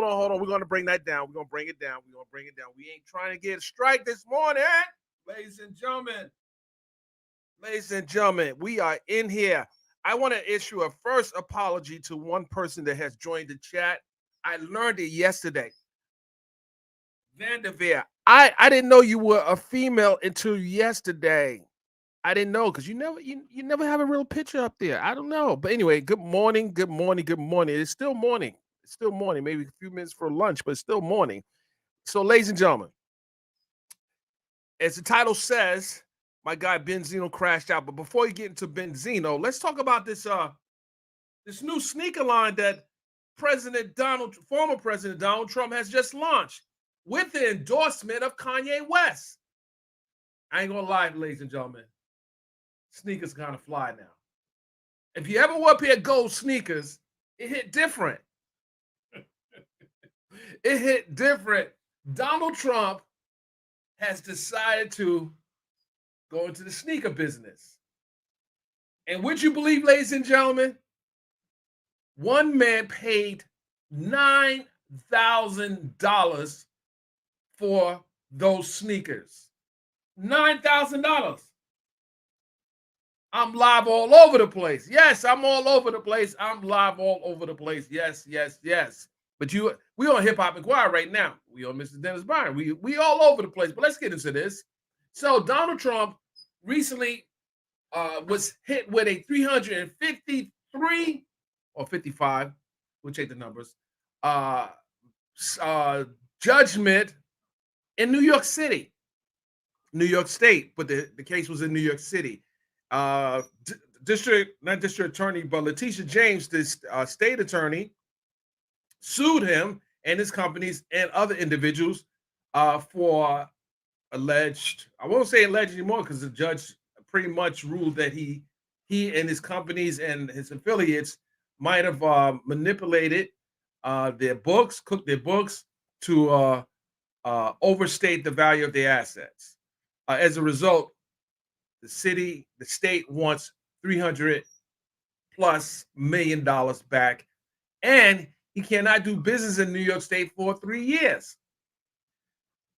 Hold on. We're gonna bring that down. We're gonna bring it down. We're gonna bring it down. We ain't trying to get a strike this morning, ladies and gentlemen. Ladies and gentlemen, we are in here. I want to issue a first apology to one person that has joined the chat. I learned it yesterday. Vanderveer, I didn't know you were a female until yesterday. I didn't know because you never have a real picture up there. I don't know. But anyway, good morning, good morning, good morning. It's still morning. It's still morning, maybe a few minutes for lunch, but it's still morning. So, ladies and gentlemen, as the title says, my guy Benzino crashed out. But before you get into Benzino, let's talk about this new sneaker line that former President Donald Trump has just launched with the endorsement of Kanye West. I ain't gonna lie, ladies and gentlemen, sneakers kind of fly now. If you ever wore a pair of gold sneakers, it hit different. It hit different. Donald Trump has decided to go into the sneaker business. And would you believe, ladies and gentlemen, one man paid $9,000 for those sneakers. $9,000. I'm live all over the place. Yes, I'm all over the place. I'm live all over the place. Yes. But we on Hip Hop Inquiry right now. We on Mr. Dennis Byron. We all over the place. But let's get into this. So Donald Trump recently was hit with a 353 or 55. We'll check the numbers. Judgment in New York City, New York State, but the case was in New York City. Not district attorney, but Letitia James, this state attorney, sued him and his companies and other individuals for alleged. I won't say alleged anymore because the judge pretty much ruled that he and his companies and his affiliates might have manipulated their books, cooked their books to overstate the value of their assets. As a result, the state wants $300+ million back, and he cannot do business in New York State for 3 years.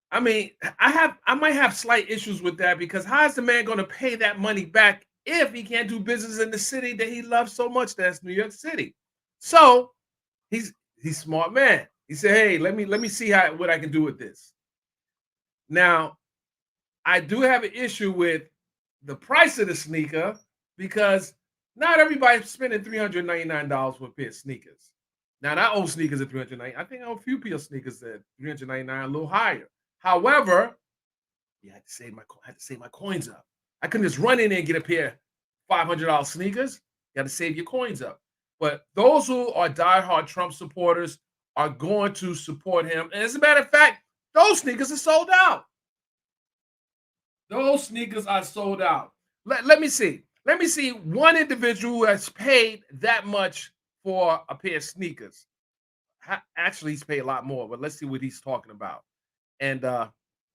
I mean, I might have slight issues with that because how is the man going to pay that money back if he can't do business in the city that he loves so much? That's New York City. So he's a smart man. He said, "Hey, let me see what I can do with this." Now, I do have an issue with the price of the sneaker because not everybody's spending $399 for a pair of sneakers. Now, I own sneakers at $399. I think I own a few pair of sneakers at $399, a little higher. However, I had to save my coins up. I couldn't just run in there and get a pair of $500 sneakers. You got to save your coins up. But those who are diehard Trump supporters are going to support him. And as a matter of fact, those sneakers are sold out. Those sneakers are sold out. Let me see. Let me see one individual who has paid that much for a pair of sneakers. Actually, he's paid a lot more, but let's see what he's talking about. And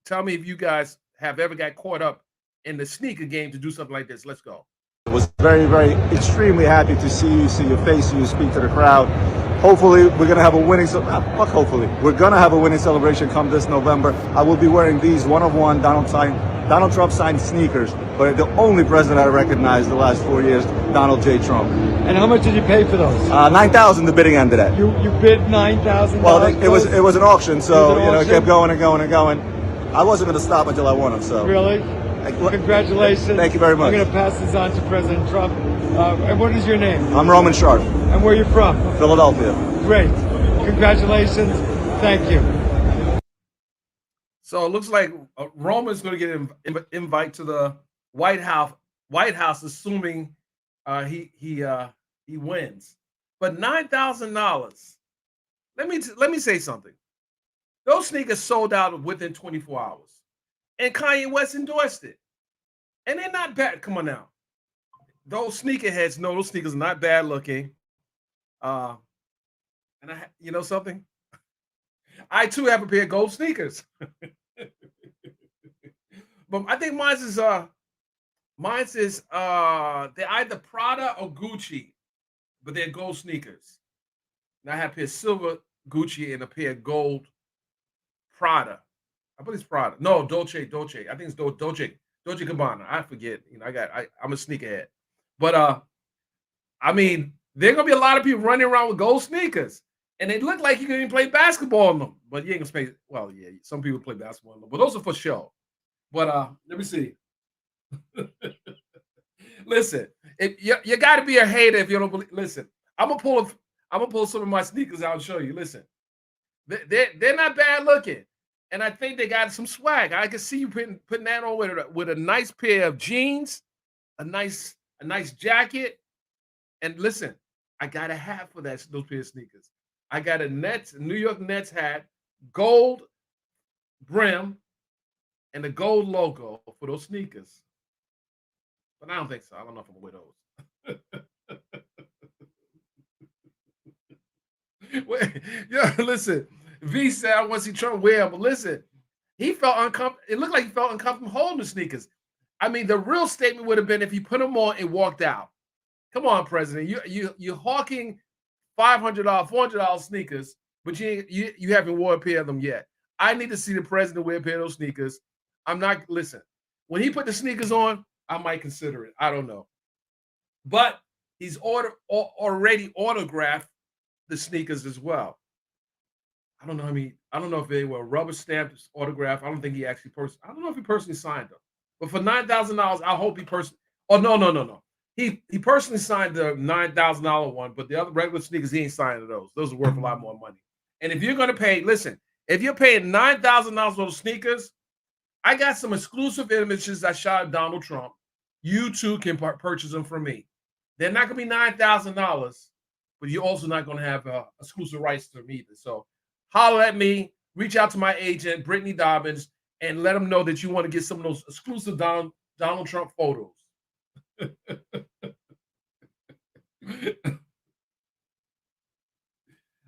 tell me if you guys have ever got caught up in the sneaker game to do something like this. Let's go. I was very, very extremely happy to see your face, see you speak to the crowd. Hopefully, we're going to have a winning We're going to have a winning celebration come this November. I will be wearing these one-of-one Donald Trump signed sneakers, but the only president I recognize the last 4 years, Donald J. Trump. And how much did you pay for those? $9,000 the bidding end of that. You bid $9,000? Well, it was an auction, so it kept going and going and going. I wasn't going to stop until I won them. So really, congratulations! Thank you very much. I'm going to pass this on to President Trump. And what is your name? I'm Roman Sharp. And where are you from? Philadelphia. Great. Congratulations. Thank you. So it looks like Roman's going to get an invite to the White House. Assuming he wins. But $9,000. Let me say something. Those sneakers sold out within 24 hours, and Kanye West endorsed it. And they're not bad. Come on now, those sneakerheads know those sneakers are not bad looking. And you know something? I too have a pair of gold sneakers. But I think mine's is they're either Prada or Gucci, but they're gold sneakers. And I have a pair of silver Gucci and a pair of gold Prada. I believe it's Prada. No, Dolce. I think it's Dolce. Dolce Gabbana. I forget. I'm a sneakerhead. But I mean, there are gonna be a lot of people running around with gold sneakers, and they look like you can even play basketball in them. But you ain't gonna play. Well, yeah, some people play basketball in them, but those are for show. But let me see. Listen, if you got to be a hater if you don't believe. Listen, I'm gonna pull some of my sneakers out and show you. Listen, they're not bad looking, and I think they got some swag. I can see you putting that on with a nice pair of jeans, a nice jacket, and listen, I got a hat for those pair of sneakers. I got a New York Nets hat, gold brim, and the gold logo for those sneakers. But I don't think so. I don't know if I'm gonna wear those. Wait, yeah, listen. V said I want to see Trump wear them, but listen, he felt uncomfortable. It looked like he felt uncomfortable holding the sneakers. I mean, the real statement would have been if he put them on and walked out. Come on, President. You're hawking $500, $400 sneakers, but you haven't worn a pair of them yet. I need to see the president wear a pair of those sneakers. I'm not listen. When he put the sneakers on, I might consider it. I don't know, but he's already autographed the sneakers as well. I don't know. I don't know if they were rubber stamped autograph. I don't think he actually I don't know if he personally signed them. But for $9,000, I hope he personally. Oh no. He personally signed the $9,000 one, but the other regular sneakers he ain't signing those. Those are worth a lot more money. And if you're gonna pay, listen, if you're paying $9,000 for those sneakers, I got some exclusive images I shot of Donald Trump. You too can purchase them from me. They're not gonna be $9,000, but you're also not gonna have exclusive rights to them either. So holler at me, reach out to my agent, Brittany Dobbins, and let them know that you want to get some of those exclusive Donald Trump photos.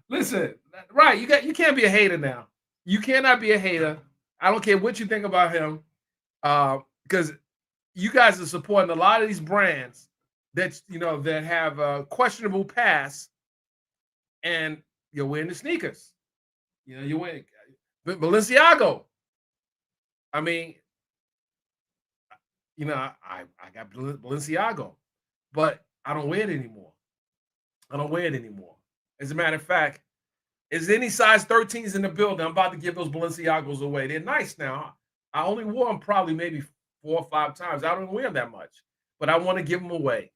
Listen, right? You can't be a hater now. You cannot be a hater. I don't care what you think about him, because you guys are supporting a lot of these brands that have a questionable past, and you're wearing the sneakers. You're wearing Balenciaga. I mean, I got Balenciaga, but I don't wear it anymore. As a matter of fact, is any size 13s in the building? I'm about to give those Balenciagos away. They're nice now. I only wore them probably maybe 4 or 5 times. I don't wear them that much, but I want to give them away.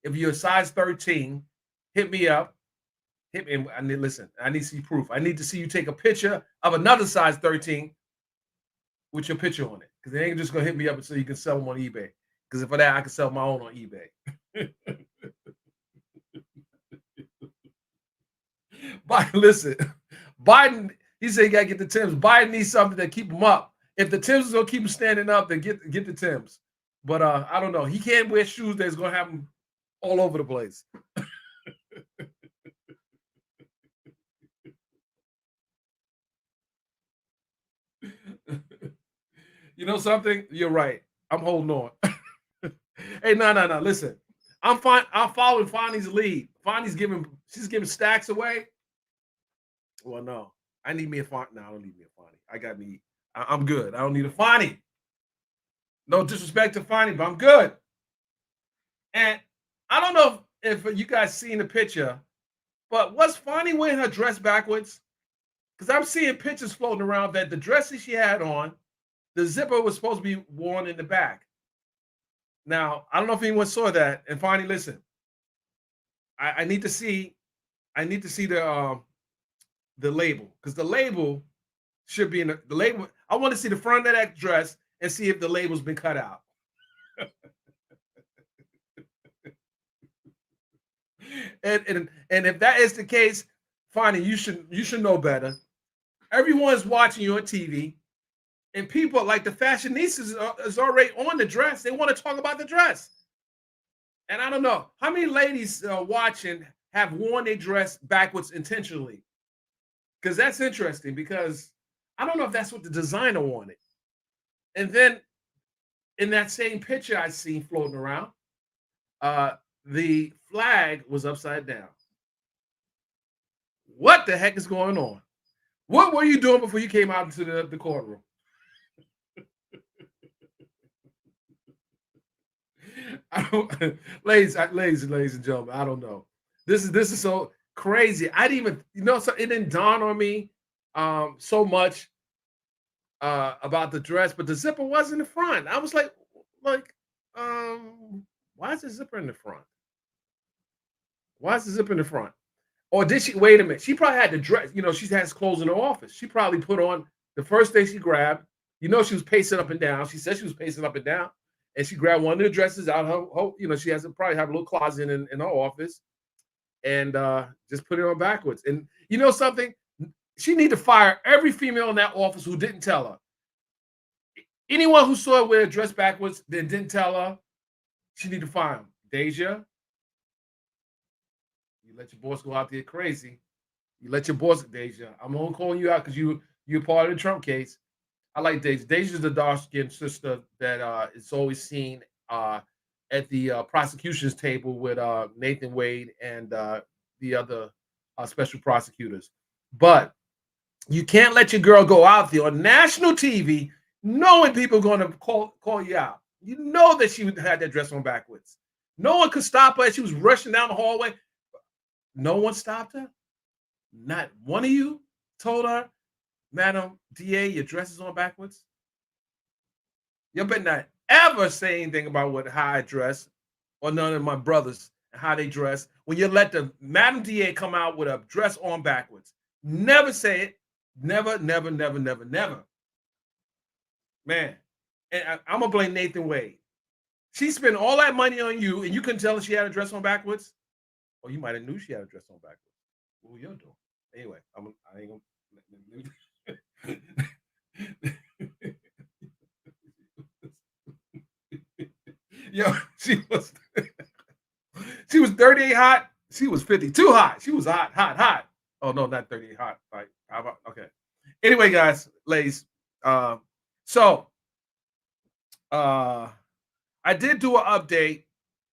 If you're a size 13, hit me up. Hit me. Listen, I need to see proof. I need to see you take a picture of another size 13 with your picture on it, because they ain't just gonna hit me up so you can sell them on eBay. Because for that, I can sell my own on eBay. Biden, listen, Biden, he said you gotta get the Timbs. Biden needs something to keep him up. If the Timbs is gonna keep him standing up, then get the Timbs. But I don't know. He can't wear shoes that's gonna have him all over the place. You know something? You're right. I'm holding on. Hey, no. Listen, I'm fine. I'm following Fonny's lead. She's giving stacks away. Well, no, I need me a Fonny. No, I don't need me a Fonny. I'm good. I don't need a Fonny. No disrespect to Fonny, but I'm good. And I don't know if you guys seen the picture, but was Fonny wearing her dress backwards? Because I'm seeing pictures floating around that the dress that she had on, the zipper was supposed to be worn in the back. Now, I don't know if anyone saw that. And Fonny, listen, I need to see the label, because the label should be in the label. I want to see the front of that dress and see if the label's been cut out. and if that is the case, Fonny, you should know better. Everyone's watching you on TV, and people like the fashionistas is already on the dress. They want to talk about the dress. And I don't know how many ladies watching have worn a dress backwards intentionally, because that's interesting, because I don't know if that's what the designer wanted. And then in that same picture I seen floating around, the flag was upside down. what the heck is going on? What were you doing before you came out into the courtroom? I don't, ladies and gentlemen, I don't know. This is so crazy. I didn't even, so it didn't dawn on me so much about the dress, but the zipper was in the front. I was like, why is the zipper in the front? Why is the zipper in the front? Or did she wait a minute? She probably had the dress, she has clothes in her office. She probably put on the first thing she grabbed. She was pacing up and down. She said she was pacing up and down. And she grabbed one of the dresses out her, she has to probably have a little closet in her office and just put it on backwards. And you know something? She need to fire every female in that office who didn't tell her. Anyone who saw her wear a dress backwards that didn't tell her, she need to fire him. Deja, you let your boss go out there crazy. You let your boss, Deja. I'm only calling you out because you're part of the Trump case. I like Deja. Deja's the dark-skinned sister that is always seen at the prosecution's table with Nathan Wade and the other special prosecutors. But you can't let your girl go out there on national TV knowing people are going to call you out. You know that she had that dress on backwards. No one could stop her as she was rushing down the hallway. No one stopped her. Not one of you told her, Madam DA, your dress is on backwards. You better not ever say anything about how I dress or none of my brothers and how they dress when you let the Madam DA come out with a dress on backwards. Never say it. Never, never, never, never, never. Man, and I'm going to blame Nathan Wade. She spent all that money on you and you couldn't tell her she had a dress on backwards? Or you might have knew she had a dress on backwards. What were you doing? Anyway, I ain't going to... Yo, she was 38 hot. She was 52 hot. She was hot. Oh no, not 38 hot. Right. Okay. Anyway, guys, ladies. So I did do an update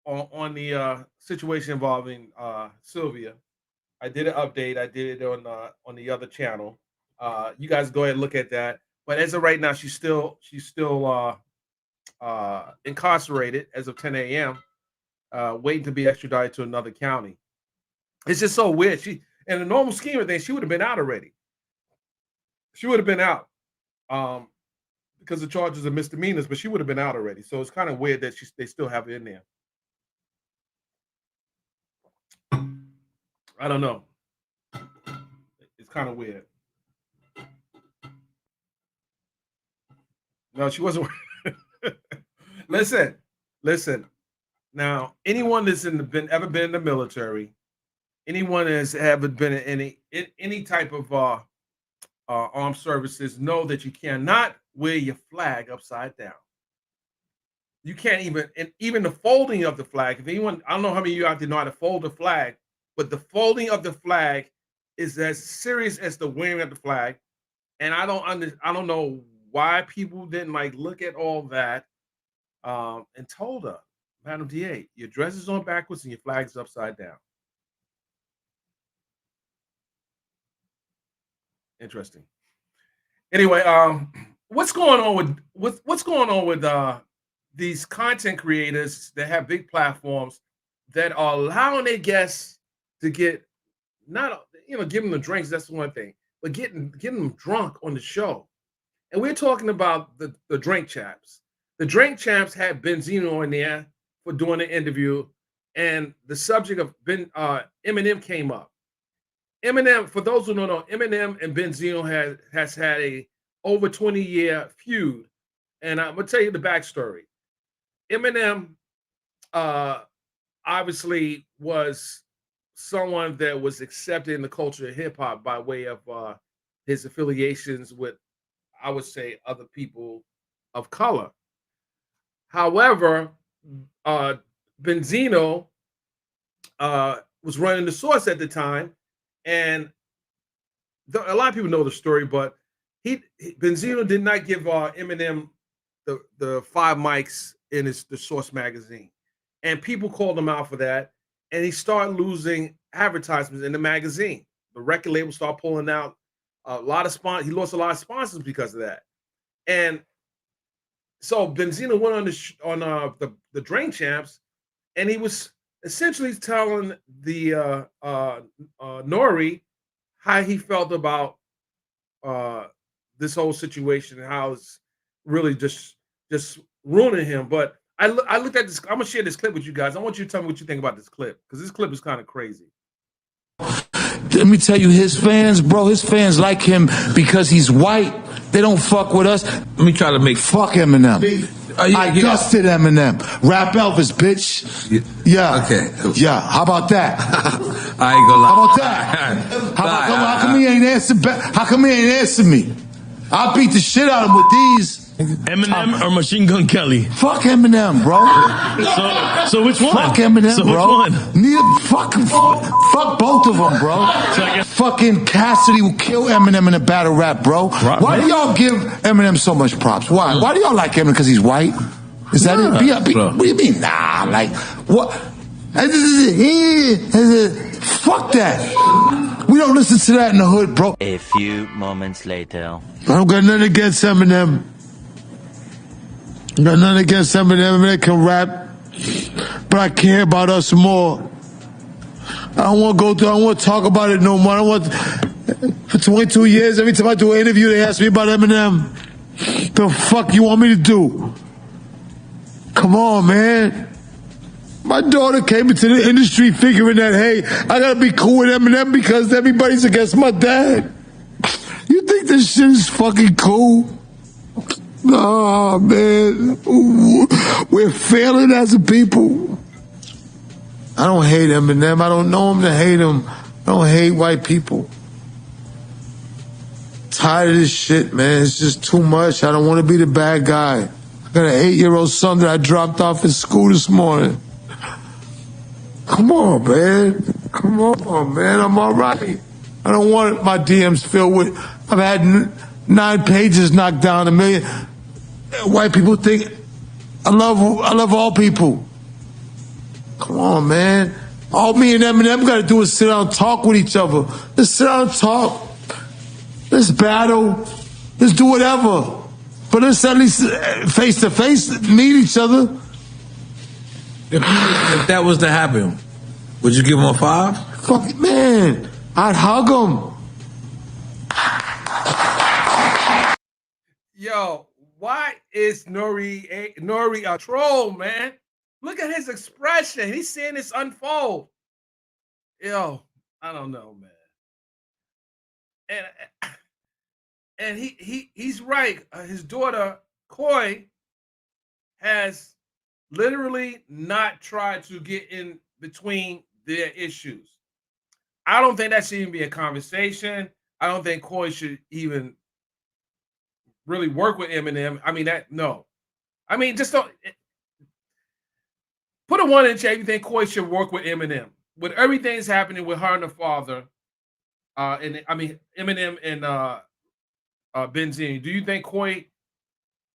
on the situation involving Sylvia. I did an update. I did it on the other channel. You guys go ahead and look at that. But as of right now, she's still incarcerated as of 10 a.m. Waiting to be extradited to another county. It's just so weird. She, in the normal scheme of things, she would have been out already. She would have been out because the charges are misdemeanors, but she would have been out already. So it's kind of weird that they still have it in there. I don't know. It's kind of weird. No, she wasn't. Listen. Now, anyone that's ever been in the military, anyone that's ever been in any type of armed services, know that you cannot wear your flag upside down. You can't even the folding of the flag. If anyone, I don't know how many of you out there know how to fold a flag, but the folding of the flag is as serious as the wearing of the flag. And I don't know why people didn't look at all that and told her, Madam DA, your dress is on backwards and your flag is upside down. Interesting. Anyway, what's going on with these content creators that have big platforms that are allowing their guests to get giving them drinks, that's one thing, but getting them drunk on the show. And we're talking about the drink champs. The drink champs had Benzino in there for doing the interview, and the subject of Eminem came up. Eminem, for those who don't know, Eminem and Benzino has had a over 20-year feud, and I'm gonna tell you the backstory. Eminem obviously was someone that was accepted in the culture of hip hop by way of his affiliations with, I would say, other people of color. However, Benzino was running the Source at the time, and a lot of people know the story, but Benzino did not give Eminem the 5 mics in the Source magazine, and people called him out for that, and he started losing advertisements in the magazine the record label started pulling out a lot of sponsors. He lost a lot of sponsors because of that. And so Benzino went on the Drain Champs, and he was essentially telling the Nori how he felt about this whole situation and how it's really just ruining him. But I looked at this. I'm gonna share this clip with you guys. I want you to tell me what you think about this clip, because this clip is kind of crazy. Let me tell you, his fans, bro, his fans like him because he's white. They don't fuck with us. Let me try to make fuck Eminem. I dusted Eminem. Rap Elvis, bitch. Yeah. Okay. Yeah. How about that? I ain't gonna lie. How about that? How come he ain't answer back? How come he ain't answer me? I beat the shit out of him with these. Eminem or Machine Gun Kelly? Fuck Eminem, bro. So which one? Fuck Eminem, so bro. Which one? Fuck both of them, bro. Fucking Cassidy will kill Eminem in a battle rap, bro. Why do y'all give Eminem so much props? Why? Why do y'all like Eminem? Because he's white? Is that it? What do you mean? Nah, like, what? Fuck that. We don't listen to that in the hood, bro. A few moments later. I don't got nothing against Eminem. Got nothing against Eminem. Eminem can rap, but I care about us more. I don't want to go through. I don't want to talk about it no more. I don't want. For 22 years, every time I do an interview, they ask me about Eminem. The fuck you want me to do? Come on, man. My daughter came into the industry figuring that, hey, I gotta be cool with Eminem because everybody's against my dad. You think this shit is fucking cool? Nah, man. We're failing as a people. I don't hate Eminem. I don't know him to hate him. I don't hate white people. Tired of this shit, man. It's just too much. I don't want to be the bad guy. I got an 8-year-old son that I dropped off at school this morning. Come on, man. Come on, man. I'm all right. I don't want my DMs filled with... I've had 9 pages knocked down, 1 million. White people think... I love all people. Come on, man. All me and Eminem got to do is sit down and talk with each other. Let's sit down and talk. Let's battle. Let's do whatever. But let's at least face to face meet each other. If that was to happen, would you give him a 5? Fuck it, man. I'd hug him. Yo, why is Nori a troll, man? Look at his expression. He's seeing this unfold. Yo, I don't know, man. And he's right. His daughter, Koi, has literally not tried to get in between their issues. I don't think that should even be a conversation. I don't think Koi should even really work with Eminem. I mean, no. I mean, just don't put a 1 in chat. You think Koi should work with Eminem? With everything that's happening with her and her father, and I mean Eminem and Benzino, do you think Koi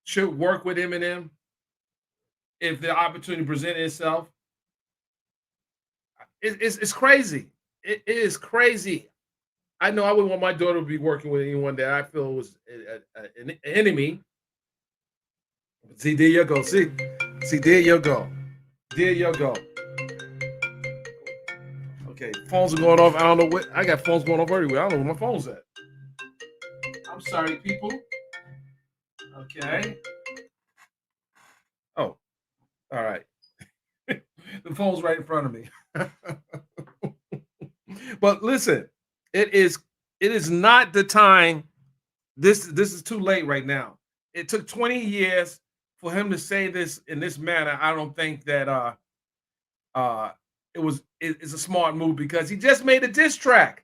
should work with Eminem if the opportunity presented itself? It's crazy. It is crazy. I know I wouldn't want my daughter to be working with anyone that I feel was an enemy. See, there you go. See, there you go. There you go. Okay, phones are going off. I don't know what. I got phones going off everywhere. I don't know where my phone's at. I'm sorry, people. Okay. Oh, all right. The phone's right in front of me. But listen, it is not the time. This is too late right now. It took 20 years for him to say this in this manner. I don't think that it's a smart move, because he just made a diss track.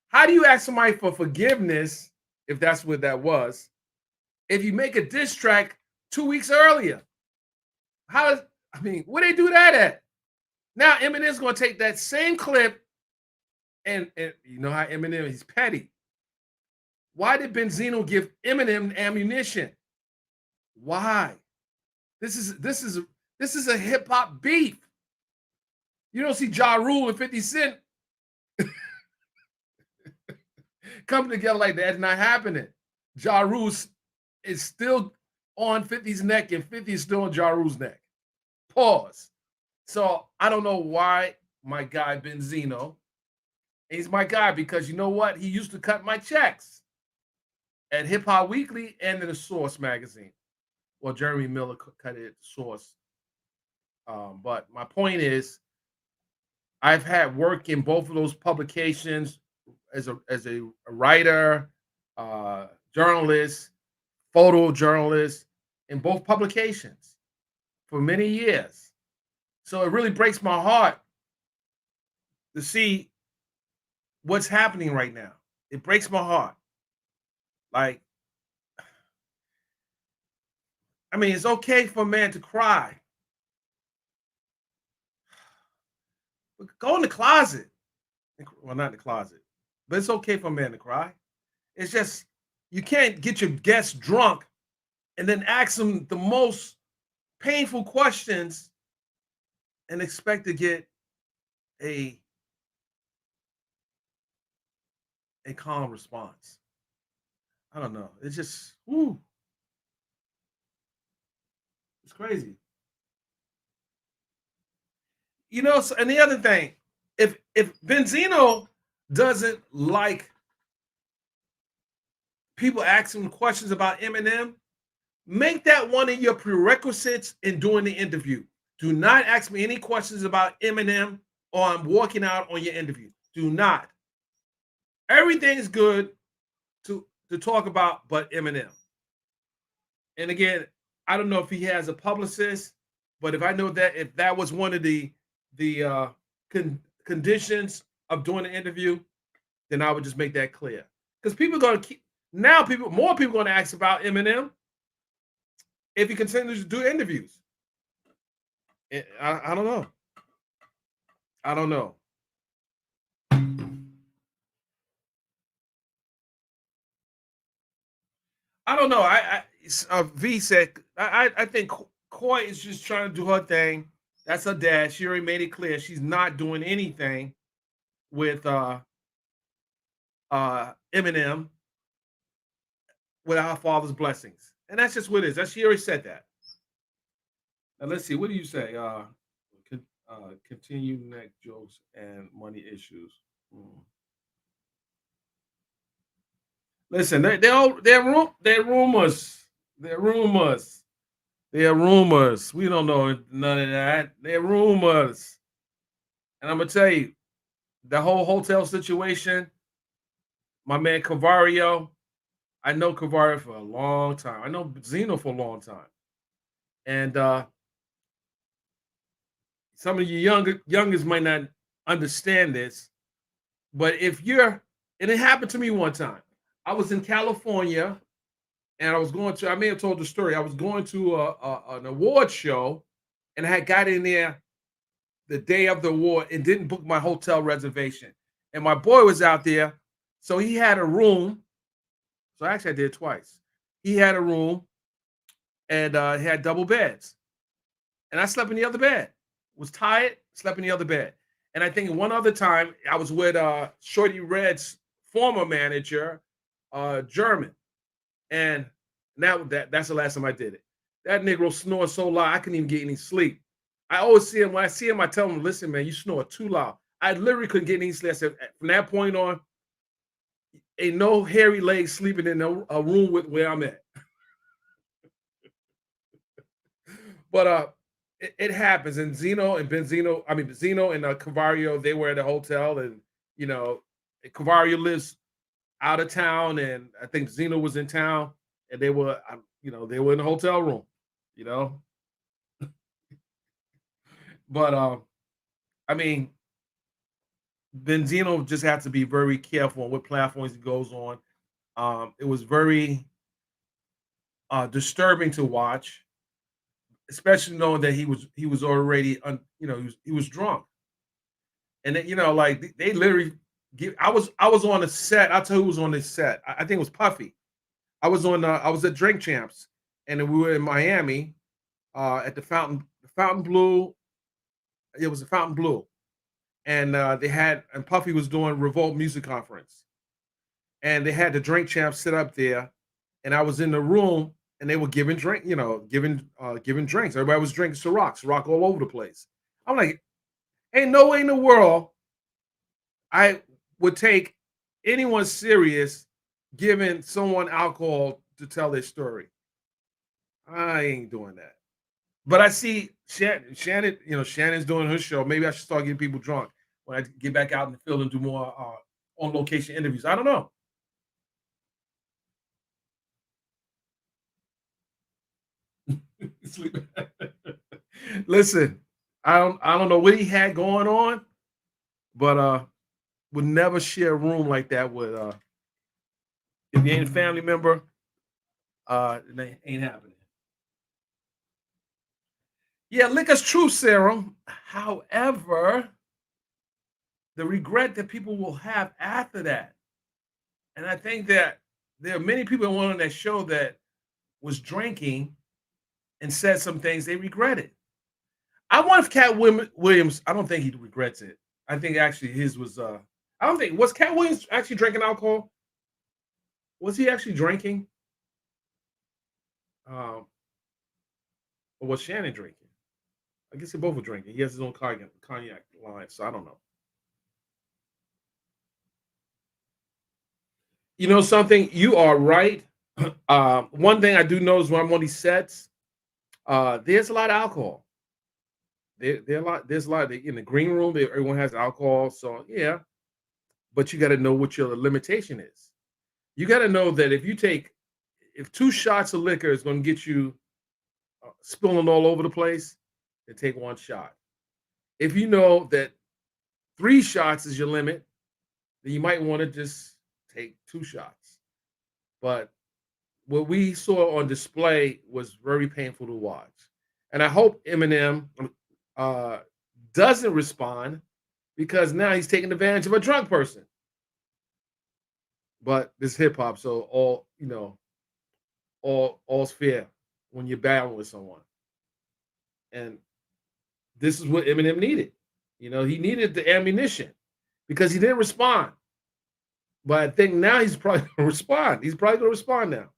How do you ask somebody for forgiveness, if that's what that was, if you make a diss track 2 weeks earlier? Where they do that at? Now Eminem's going to take that same clip, and you know how Eminem, he's petty. Why did Benzino give Eminem ammunition? Why? This is a hip hop beef. You don't see Ja Rule and 50 Cent coming together like that is not happening. Ja Rule is still on 50's neck, and 50 is still on Ja Rule's neck. Pause. So I don't know why my guy Benzino, he's my guy because you know what? He used to cut my checks at Hip Hop Weekly and in the Source magazine. Well, Jeremy Miller cut it at the Source. But my point is, I've had work in both of those publications as a writer, journalist, photojournalist in both publications for many years. So it really breaks my heart to see what's happening right now. It breaks my heart. Like, I mean, it's okay for a man to cry. But go in the closet. Well, not in the closet, but it's okay for a man to cry. It's just you can't get your guests drunk and then ask them the most painful questions and expect to get a calm response. I don't know. It's just, whoo. It's crazy. You know, and the other thing, if Benzino doesn't like people asking questions about Eminem, make that one of your prerequisites in doing the interview. Do not ask me any questions about Eminem or I'm walking out on your interview. Do not. Everything's good to talk about but Eminem. And again, I don't know if he has a publicist, but if I know that if that was one of the conditions of doing the interview, then I would just make that clear. Because people are going to keep now. More people are going to ask about Eminem if he continues to do interviews. I don't know. I don't know. I don't know. V said I think Coy is just trying to do her thing. That's her dad. She already made it clear she's not doing anything with Eminem without her father's blessings, and that's just what it is. That she already said that. Now let's see. What do you say? Continue neck jokes and money issues. Listen, they're rumors. They're rumors. They're rumors. We don't know none of that. They're rumors. And I'm gonna tell you, the whole hotel situation. My man Cavario, I know Cavario for a long time. I know Zeno for a long time, and some of you youngers might not understand this, but and it happened to me one time. I was in California, and I was going to. I may have told the story. I was going to an award show, and I had got in there the day of the award and didn't book my hotel reservation. And my boy was out there, so he had a room. So actually, I did it twice. He had a room, and he had double beds, and I slept in the other bed. Was tired, slept in the other bed. And I think one other time I was with Shorty Red's former manager, German. And that's the last time I did it. That Negro snored so loud, I couldn't even get any sleep. I always see him, when I see him, I tell him, listen, man, you snore too loud. I literally couldn't get any sleep. I said, from that point on, ain't no hairy legs sleeping in a room with where I'm at. But it happens. And Benzino and Cavario, they were at a hotel, and Cavario lives out of town, and I think Zeno was in town, and they were in the hotel room, But I mean, Benzino just has to be very careful on what platforms he goes on. It was very disturbing to watch, especially knowing that he was already he was drunk, and then, like they literally I was on a set. I'll tell you who was on this set. I think it was Puffy. I was at Drink Champs, and then we were in Miami at the Fountain Blue. It was a Fountain Blue, and and Puffy was doing Revolt Music Conference, and they had the drink champ sit up there, and I was in the room, and they were giving giving drinks. Everybody was drinking Ciroc all over the place. I'm like, ain't no way in the world I would take anyone serious giving someone alcohol to tell their story. I ain't doing that. But I see Shannon, Shannon's doing her show. Maybe I should start getting people drunk when I get back out in the field and do more on location interviews. I don't know. Listen, I don't know what he had going on, but would never share a room like that with if you ain't a family member, it ain't happening. Yeah, liquor's true, Sarah. However, the regret that people will have after that. And I think that there are many people that went on that show that was drinking and said some things they regretted. I wonder if Williams, I don't think he regrets it. I think actually his was I don't think was Cat Williams actually drinking alcohol? Was he actually drinking? Or was Shannon drinking? I guess they both were drinking. He has his own cognac line, so I don't know. You know something? You are right. One thing I do know is when I'm on these sets, there's a lot of alcohol. There's a lot in the green room. Everyone has alcohol, so yeah. But you got to know what your limitation is. You got to know that if 2 shots of liquor is going to get you spilling all over the place, then take 1 shot. If you know that 3 shots is your limit, then you might want to just take 2 shots. But what we saw on display was very painful to watch. And I hope Eminem doesn't respond because now he's taking advantage of a drunk person. But this hip hop, so all's fair when you're battling with someone. And this is what Eminem needed. He needed the ammunition because he didn't respond. But I think now he's probably going to respond. He's probably going to respond now.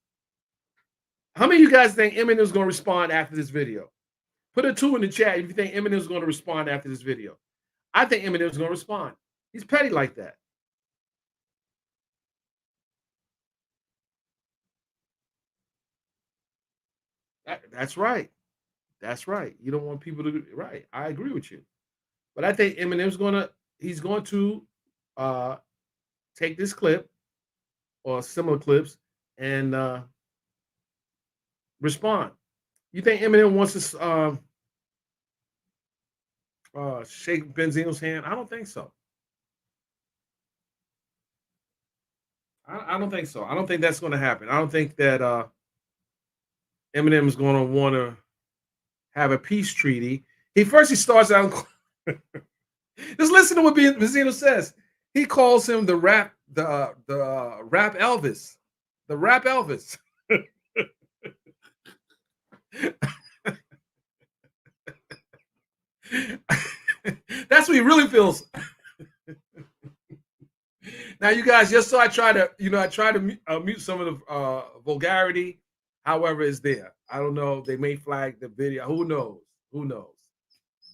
How many of you guys think Eminem's going to respond after this video? Put a 2 in the chat if you think Eminem's going to respond after this video. I think Eminem's going to respond. He's petty like that. That's right. That's right. You don't want people to right. I agree with you. But I think Eminem's he's going to take this clip or similar clips and respond. You think Eminem wants to shake Benzino's hand? I don't think so. I don't think so. I don't think that's going to happen. I don't think that Eminem is going to want to have a peace treaty. He starts out. Just listen to what Benzino says. He calls him the rap Elvis, the rap Elvis. That's what he really feels. Now, you guys, just so I try to mute some of the vulgarity. However, it's there. I don't know. They may flag the video. Who knows? Who knows?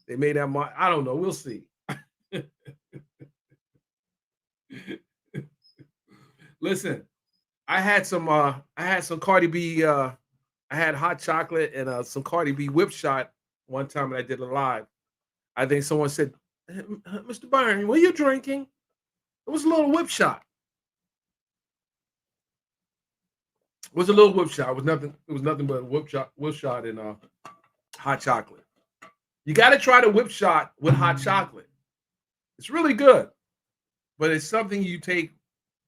They made that. I don't know. We'll see. Listen, I had some Cardi B. I had hot chocolate and some Cardi B whip shot one time, and I did it live. I think someone said, "Mr. Byron, what are you drinking?" It was a little whip shot. It was a little whip shot. It was nothing but a whip shot and hot chocolate. You got to try the whip shot with hot chocolate. It's really good, but it's something you take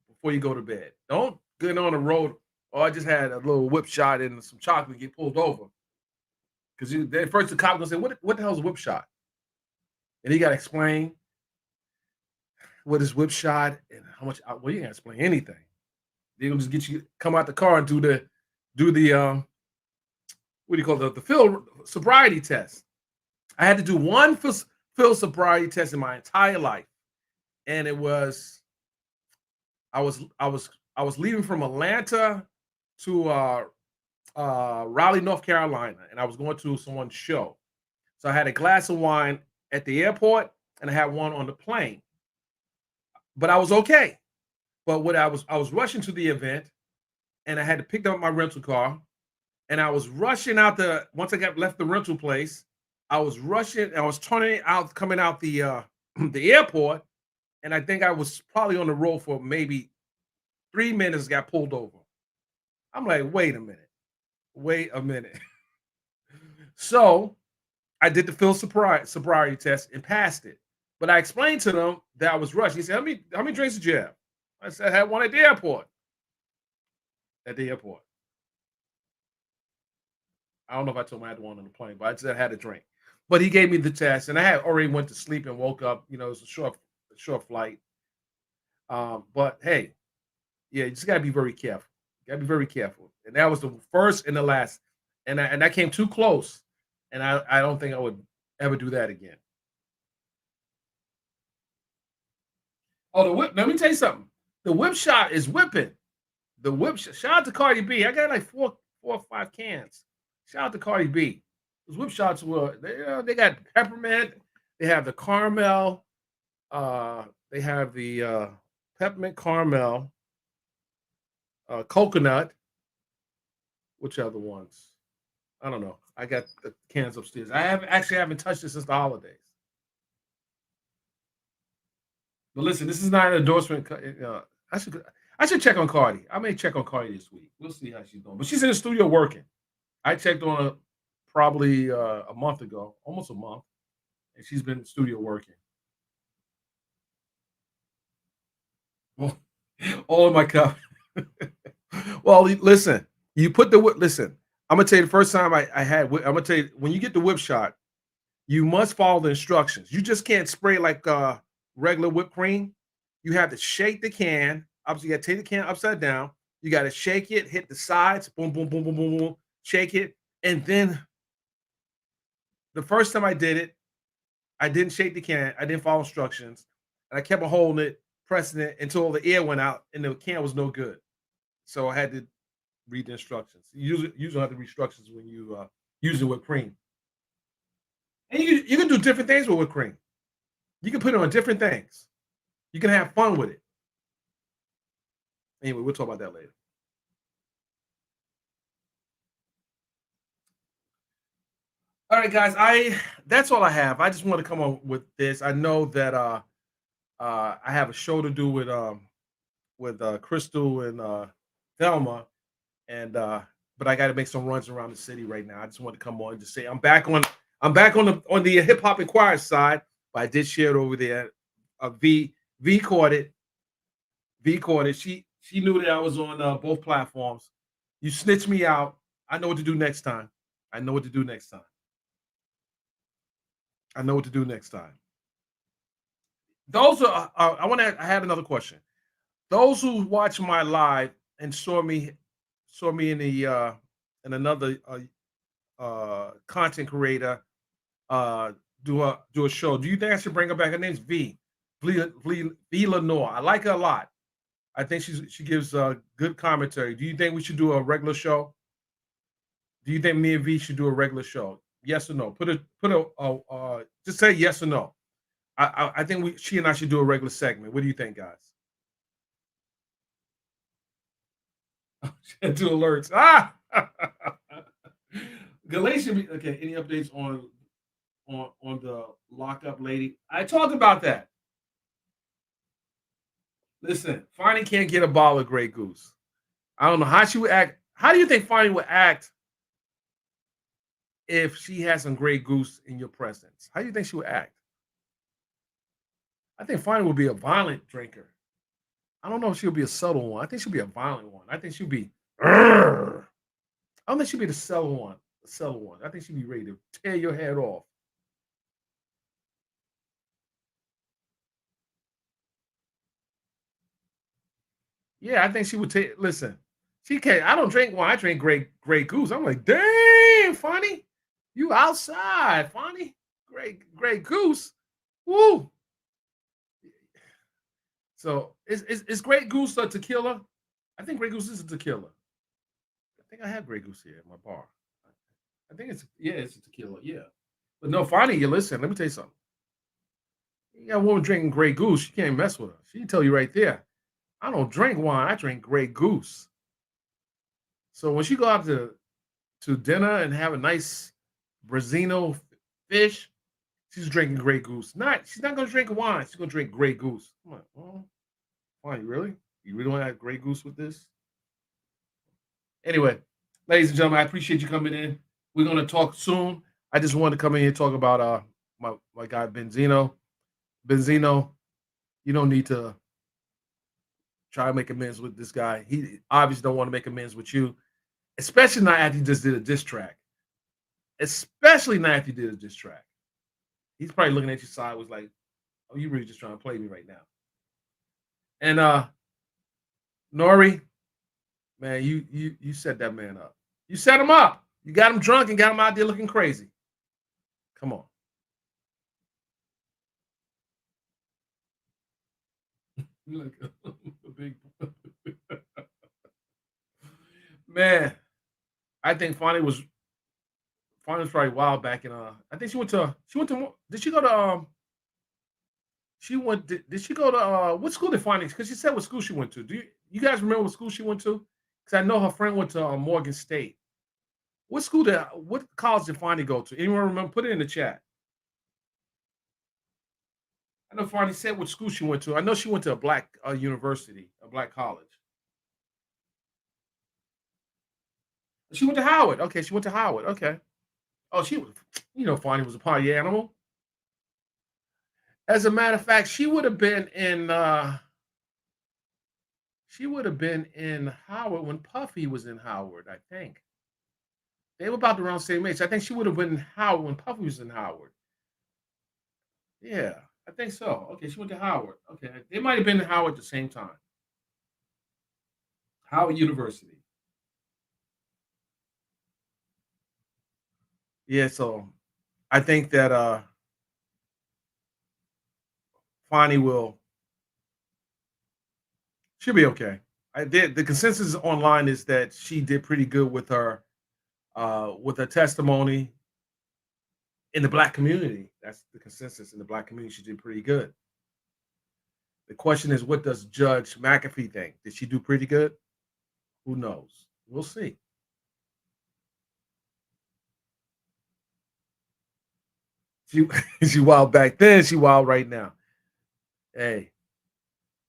before you go to bed. Don't get on the road. Oh, I just had a little whip shot and some chocolate, get pulled over. Because first the cop gonna say, what the hell is a whip shot? And he got to explain what is whip shot and how much. Well, you can't explain anything. They're gonna just get you come out the car and do the what do you call it? The field sobriety test. I had to do one field sobriety test in my entire life, and it was I was I was leaving from Atlanta to Raleigh, North Carolina, and I was going to someone's show. So I had a glass of wine at the airport, and I had one on the plane. But I was okay. But what I was rushing to the event, and I had to pick up my rental car, and I was rushing out the once I got left the rental place, I was rushing, I was turning out, coming out the the airport, and I think I was probably on the road for maybe 3 minutes, got pulled over. I'm like, wait a minute, wait a minute. So I did the field sobriety test and passed it. But I explained to them that I was rushing. He said, how many drinks did you have? I said, I had one at the airport. At the airport. I don't know if I told him I had one on the plane, but I said I had a drink. But he gave me the test, and I had already went to sleep and woke up. You know, it was a short flight. But hey, yeah, you just gotta be very careful. You gotta be very careful. And that was the first and the last. And I came too close. And I don't think I would ever do that again. Oh, the whip. Let me tell you something. The whip shot is whipping. The whip shot. Shout out to Cardi B. I got like four or five cans. Shout out to Cardi B. Those whip shots were they got peppermint. They have the caramel. They have the peppermint caramel, coconut. Which other ones? I don't know. I got the cans upstairs. I haven't touched it since the holidays. But listen, this is not an endorsement. I should check on Cardi. I may check on Cardi this week. We'll see how she's doing. But she's in the studio working. I checked on her probably a month ago, almost a month, and she's been in the studio working. Well, all in my cup. Well, listen. You put the whip. Listen, I'm gonna tell you the first time I had. I'm gonna tell you when you get the whip shot, you must follow the instructions. You just can't spray like regular whipped cream. You have to shake the can. Obviously, you got to take the can upside down. You got to shake it, hit the sides, boom, boom, boom, boom, boom, boom, shake it. And then the first time I did it, I didn't shake the can. I didn't follow instructions. And I kept on holding it, pressing it until the air went out and the can was no good. So I had to read the instructions. You usually have to read instructions when you use it with cream. And you can do different things with whipped cream. You can put it on different things. You can have fun with it. Anyway, we'll talk about that later. All right, guys. That's all I have. I just want to come on with this. I know that I have a show to do with Crystal and Thelma, and but I got to make some runs around the city right now. I just want to come on and just say I'm back on the hip hop inquiry side, but I did share it over there. V caught it. V caught it. She knew that I was on both platforms. You snitched me out. I know what to do next time. I know what to do next time. I know what to do next time. Those are. I had another question. Those who watch my live and saw me in the in another content creator do a show. Do you think I should bring her back? Her name's V Lenore. I like her a lot. I think she gives good commentary. Do you think we should do a regular show? Do you think me and V should do a regular show? Yes or no? Put a just say yes or no. I think she and I should do a regular segment. What do you think, guys? Do alerts. Galatian. Okay. Any updates on the lockup lady? I talked about that. Listen, Fonnie can't get a bottle of Grey Goose. I don't know how she would act. How do you think Fonnie would act if she had some Grey Goose in your presence? How do you think she would act? I think Fonnie would be a violent drinker. I don't know if she'll be a subtle one. I think she'll be a violent one. I think she'll be. I don't think she'll be the subtle one. The subtle one. I think she'll be ready to tear your head off. Yeah, I think she would take. Listen, she can't. I don't drink wine. I drink Grey Goose. I'm like, damn, Fonnie, you outside, Fonnie. Grey Goose. Woo. So is Grey Goose a tequila? I think Grey Goose is a tequila. I think I have Grey Goose here at my bar. I think it's a tequila. Yeah, but no, Fonny, you listen. Let me tell you something. You got a woman drinking Grey Goose, you can't mess with her. She tell you right there. I don't drink wine. I drink Grey Goose. So when she go out to dinner and have a nice Brazino fish, she's drinking Grey Goose. She's not gonna drink wine. She's gonna drink Grey Goose. I'm like, oh, why really? You really want to have Grey Goose with this? Anyway, ladies and gentlemen, I appreciate you coming in. We're gonna talk soon. I just wanted to come in here and talk about my guy Benzino. Benzino, you don't need to try to make amends with this guy. He obviously don't want to make amends with you, especially not after he just did a diss track. Especially not after he did a diss track. He's probably looking at you sideways like, "Oh, you really just trying to play me right now." And Nori, man, you set that man up. You set him up. You got him drunk and got him out there looking crazy. Come on. Like a big man. I think Fonny was probably wild back in I think she went to did she go to did she go to what school did Fonny, because she said what school she went to. Do you guys remember what school she went to? Because I know her friend went to Morgan State. What college did Fonny go to? Anyone remember? Put it in the chat. I know Fonny said what school she went to. I know she went to a black university, a black college. She went to Howard. Okay, she went to Howard. Okay. Oh, she was, Fonny was a party animal. As a matter of fact, she would have been in Howard when Puffy was in Howard, I think. They were about around the same age. I think she would have been in Howard when Puffy was in Howard. Yeah, I think so. Okay, she went to Howard. Okay, they might have been in Howard at the same time. Howard University. Yeah, so I think that Fonny she'll be okay. The consensus online is that she did pretty good with her testimony in the black community. That's the consensus in the black community. She did pretty good. The question is, what does Judge McAfee think? Did she do pretty good? Who knows? We'll see. She wild back then. She wild right now. Hey,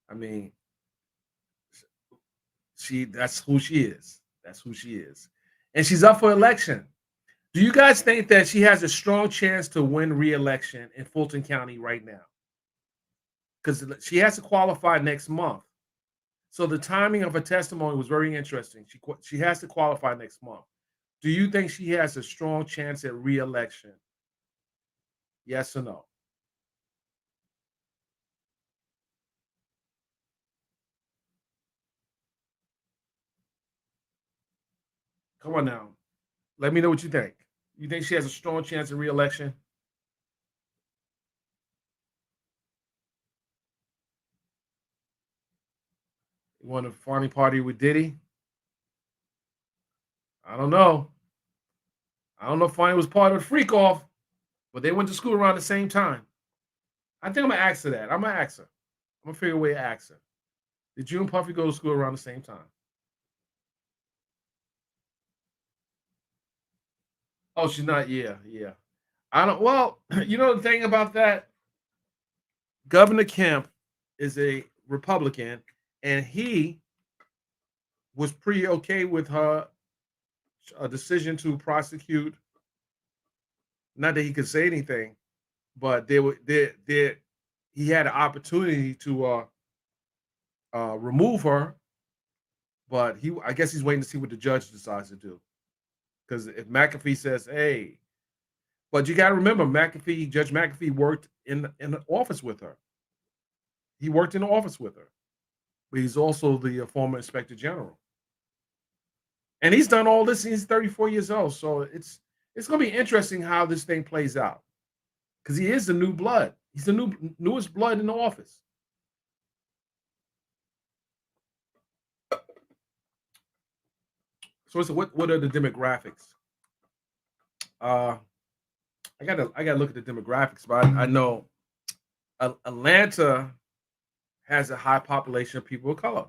I mean, that's who she is. That's who she is. And she's up for election. Do you guys think that she has a strong chance to win re-election in Fulton County right now? Because she has to qualify next month. So the timing of her testimony was very interesting. She has to qualify next month. Do you think she has a strong chance at re-election? Yes or no? Come on now. Let me know what you think. You think she has a strong chance of re-election? You want a funny party with Diddy? I don't know. I don't know if Fonny was part of the freak off, but they went to school around the same time. I think I'm gonna ask her that. I'm gonna ask her. I'm gonna figure a way to ask her. Did you and Puffy go to school around the same time? Oh, she's not. Yeah, yeah. I don't. Well, you know the thing about that, Governor Kemp is a Republican, and he was pretty okay with her decision to prosecute. Not that he could say anything, but he had an opportunity to remove her, but I guess he's waiting to see what the judge decides to do. Because if McAfee says, "Hey," but you got to remember, Judge McAfee worked in the office with her. He worked in the office with her, but he's also the former inspector general, and he's done all this. He's 34 years old, so it's going to be interesting how this thing plays out, because he is the new blood. He's the newest blood in the office. So what are the demographics? I gotta look at the demographics, but I know Atlanta has a high population of people of color.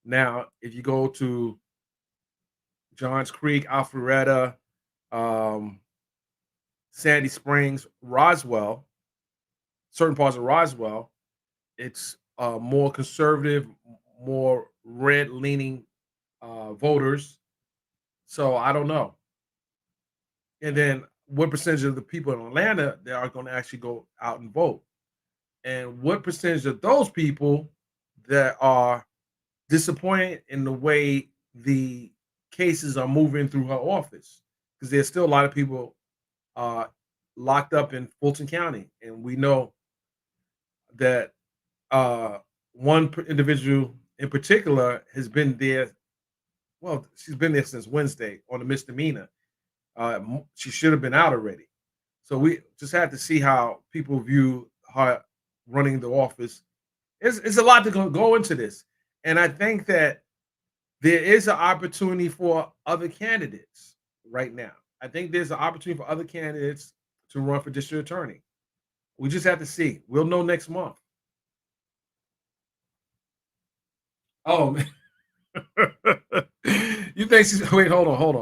Now, if you go to Johns Creek, Alpharetta, um, Sandy Springs, Roswell, certain parts of Roswell, it's more conservative, more red leaning voters. So I don't know. And then what percentage of the people in Atlanta that are going to actually go out and vote? And what percentage of those people that are disappointed in the way the cases are moving through her office? Because there's still a lot of people locked up in Fulton County, and we know that individual in particular has been there. Well, she's been there since Wednesday on a misdemeanor. She should have been out already. So we just have to see how people view her running the office. It's a lot to go into this, and I think that there is an opportunity for other candidates right now. I think there's an opportunity for other candidates to run for district attorney. We just have to see. We'll know next month. Oh man. You think she's wait, hold on. Hold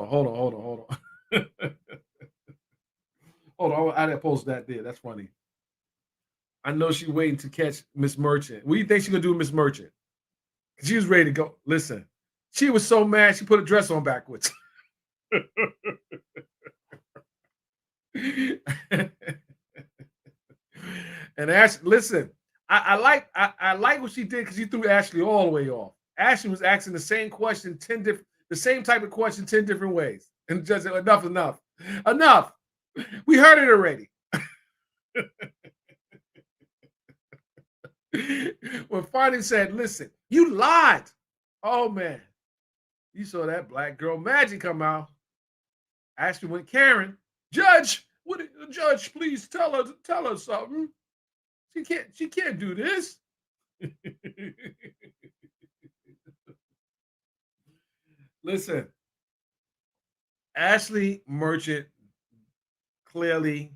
on. I didn't post that there. That's funny. I know she's waiting to catch Miss Merchant. What do you think she's gonna do with Miss Merchant? She was ready to go. Listen, she was so mad she put a dress on backwards. And Ashley, listen, I like what she did because she threw Ashley all the way off. Ashley was asking the same question, the same type of question 10 different ways. And just enough. We heard it already. When finally said, listen, you lied. Oh man. You saw that black girl magic come out. Ashley went, Karen, Judge, Judge, please tell her something. She can't do this. Listen, Ashley Merchant clearly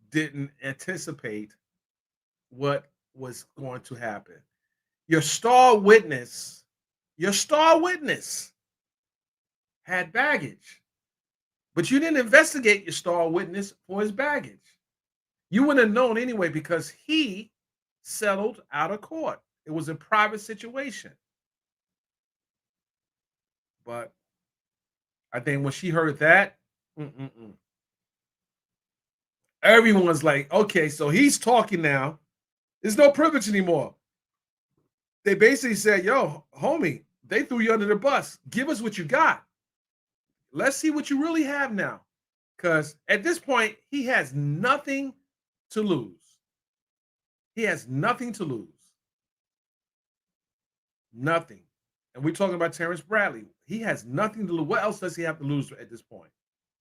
didn't anticipate what was going to happen. Your star witness had baggage, but you didn't investigate your star witness for his baggage. You wouldn't have known anyway because he settled out of court. It was a private situation. But I think when she heard that, everyone's like, okay, so he's talking now. There's no privilege anymore. They basically said, yo, homie, they threw you under the bus. Give us what you got. Let's see what you really have now. Because at this point, he has nothing to lose. He has nothing to lose. Nothing. And we're talking about Terrence Bradley. He has nothing to lose. What else does he have to lose at this point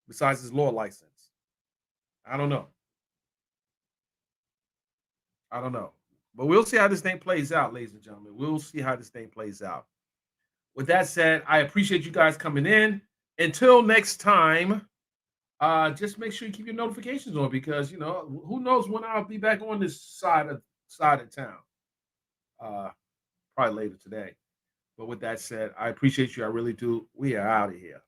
besides his law license? I don't know. But we'll see how this thing plays out, ladies and gentlemen. We'll see how this thing plays out. With that said, I appreciate you guys coming in. Until next time, just make sure you keep your notifications on because, who knows when I'll be back on this side of town. Probably later today. But with that said, I appreciate you. I really do. We are out of here.